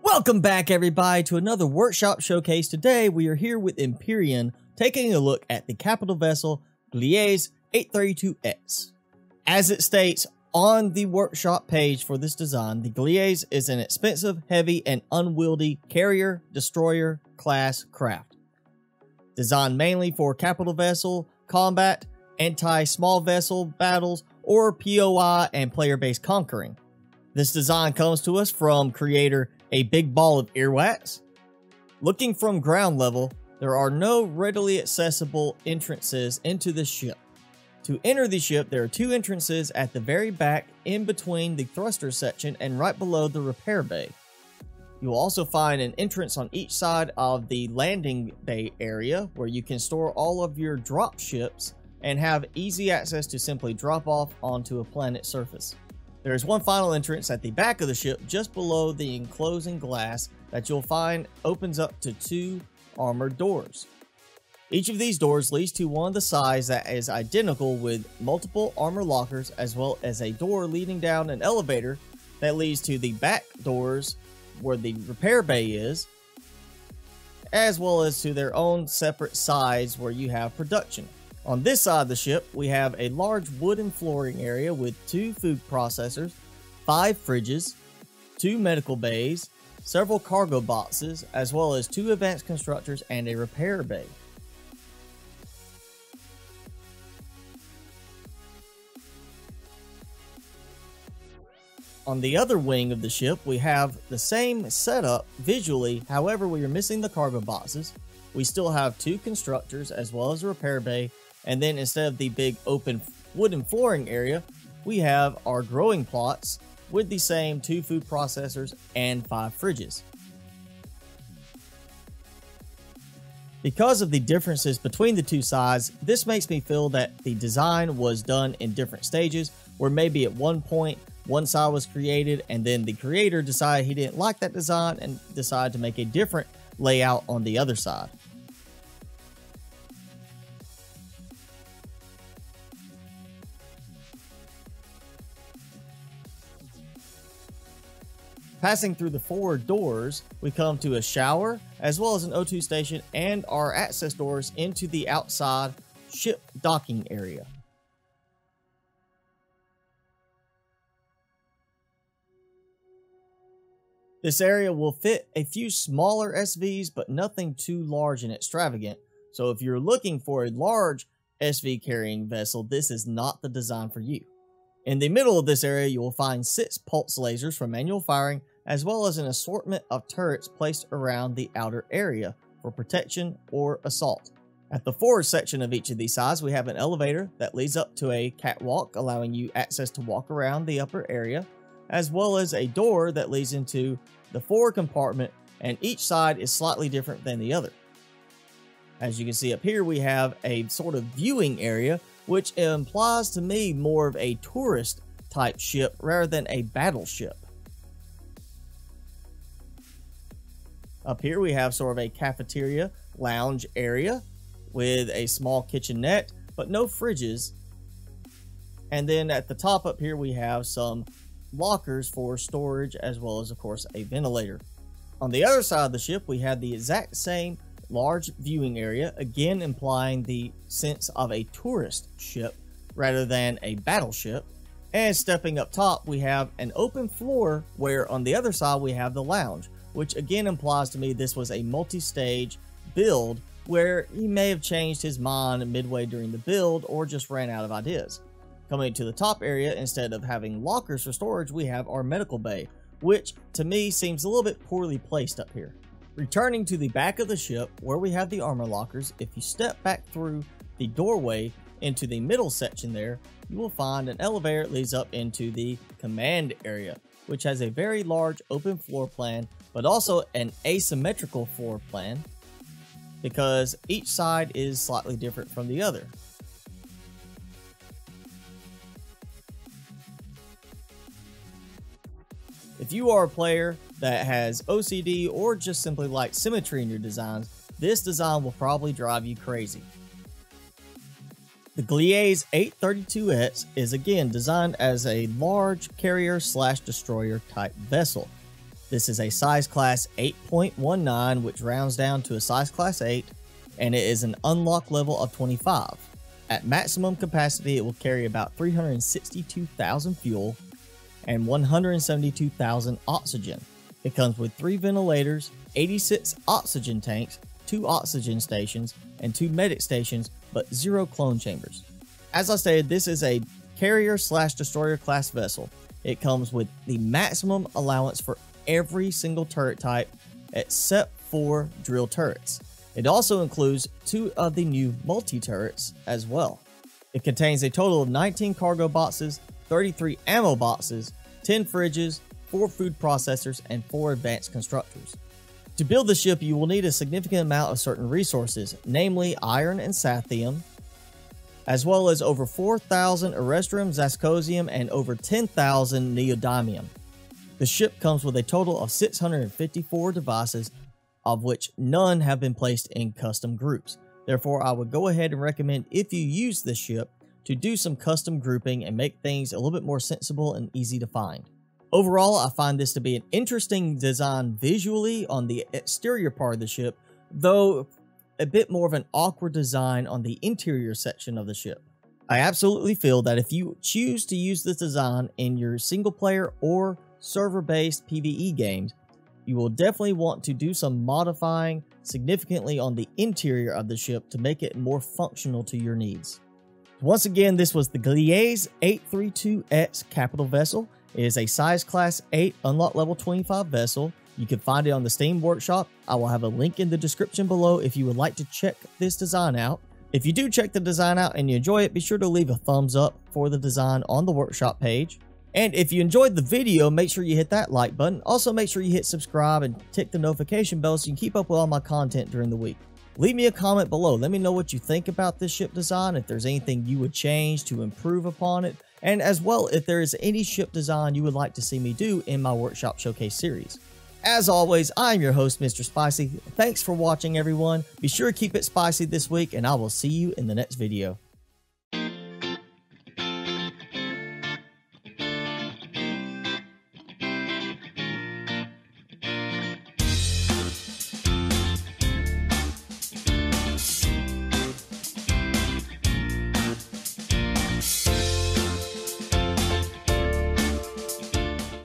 Welcome back, everybody, to another workshop showcase. Today, we are here with Empyrion, taking a look at the capital vessel Gliese 832X. As it states on the workshop page for this design, the Gliese is an expensive, heavy, and unwieldy carrier-destroyer class craft. Designed mainly for capital vessel combat, anti-small vessel battles, or POI and player-based conquering. This design comes to us from creator A Big Ball of Earwax. Looking from ground level, there are no readily accessible entrances into the ship. To enter the ship, there are two entrances at the very back in between the thruster section and right below the repair bay. You will also find an entrance on each side of the landing bay area where you can store all of your drop ships and have easy access to simply drop off onto a planet's surface. There is one final entrance at the back of the ship just below the enclosing glass that you'll find opens up to two armored doors. Each of these doors leads to one of the sides that is identical with multiple armor lockers, as well as a door leading down an elevator that leads to the back doors where the repair bay is, as well as to their own separate sides where you have production. On this side of the ship, we have a large wooden flooring area with two food processors, 5 fridges, 2 medical bays, several cargo boxes, as well as 2 advanced constructors and a repair bay. On the other wing of the ship, we have the same setup visually, however we are missing the cargo boxes. We still have 2 constructors as well as a repair bay, and then instead of the big open wooden flooring area, we have our growing plots with the same 2 food processors and 5 fridges. Because of the differences between the two sides, this makes me feel that the design was done in different stages, where maybe at one point one side was created and then the creator decided he didn't like that design and decided to make a different layout on the other side. Passing through the forward doors, we come to a shower, as well as an O2 station and our access doors into the outside ship docking area. This area will fit a few smaller SVs, but nothing too large and extravagant. So if you're looking for a large SV carrying vessel, this is not the design for you. In the middle of this area, you will find 6 pulse lasers for manual firing, as well as an assortment of turrets placed around the outer area for protection or assault. At the forward section of each of these sides, we have an elevator that leads up to a catwalk, allowing you access to walk around the upper area, as well as a door that leads into the forward compartment, and each side is slightly different than the other. As you can see up here, we have a sort of viewing area, which implies to me more of a tourist type ship rather than a battleship. Up here we have sort of a cafeteria lounge area with a small kitchenette, but no fridges. And then at the top up here we have some lockers for storage, as well as of course a ventilator. On the other side of the ship we have the exact same large viewing area, again implying the sense of a tourist ship rather than a battleship. And stepping up top, we have an open floor where on the other side we have the lounge, which again implies to me this was a multi-stage build where he may have changed his mind midway during the build or just ran out of ideas. Coming to the top area, instead of having lockers for storage, we have our medical bay, which to me seems a little bit poorly placed up here. Returning to the back of the ship where we have the armor lockers, if you step back through the doorway into the middle section there, you will find an elevator that leads up into the command area, which has a very large open floor plan, but also an asymmetrical floor plan because each side is slightly different from the other. If you are a player that has OCD or just simply like symmetry in your designs, this design will probably drive you crazy. The Gliese 832X is again designed as a large carrier/destroyer type vessel. This is a size class 8.19, which rounds down to a size class 8, and it is an unlock level of 25. At maximum capacity, it will carry about 362,000 fuel and 172,000 oxygen. It comes with 3 ventilators, 86 oxygen tanks, 2 oxygen stations, and 2 medic stations, but 0 clone chambers. As I stated, this is a carrier/destroyer class vessel. It comes with the maximum allowance for every single turret type except for drill turrets. It also includes 2 of the new multi-turrets as well. It contains a total of 19 cargo boxes, 33 ammo boxes, 10 fridges, 4 food processors, and 4 advanced constructors. To build the ship, you will need a significant amount of certain resources, namely iron and sathium, as well as over 4,000 erestrium, zascosium, and over 10,000 neodymium. The ship comes with a total of 654 devices, of which none have been placed in custom groups. Therefore, I would go ahead and recommend, if you use this ship, to do some custom grouping and make things a little bit more sensible and easy to find. Overall, I find this to be an interesting design visually on the exterior part of the ship, though a bit more of an awkward design on the interior section of the ship. I absolutely feel that if you choose to use this design in your single player or server-based PvE games, you will definitely want to do some modifying significantly on the interior of the ship to make it more functional to your needs. Once again, this was the Gliese 832X capital vessel. It is a size class 8 unlock level 25 vessel. You can find it on the Steam Workshop. I will have a link in the description below if you would like to check this design out. If you do check the design out and you enjoy it, be sure to leave a thumbs up for the design on the workshop page. And if you enjoyed the video, make sure you hit that like button. Also, make sure you hit subscribe and tick the notification bell so you can keep up with all my content during the week. Leave me a comment below. Let me know what you think about this ship design, if there's anything you would change to improve upon it, and as well if there is any ship design you would like to see me do in my Workshop Showcase series. As always, I'm your host, Mr. Spicy. Thanks for watching, everyone. Be sure to keep it spicy this week, and I will see you in the next video.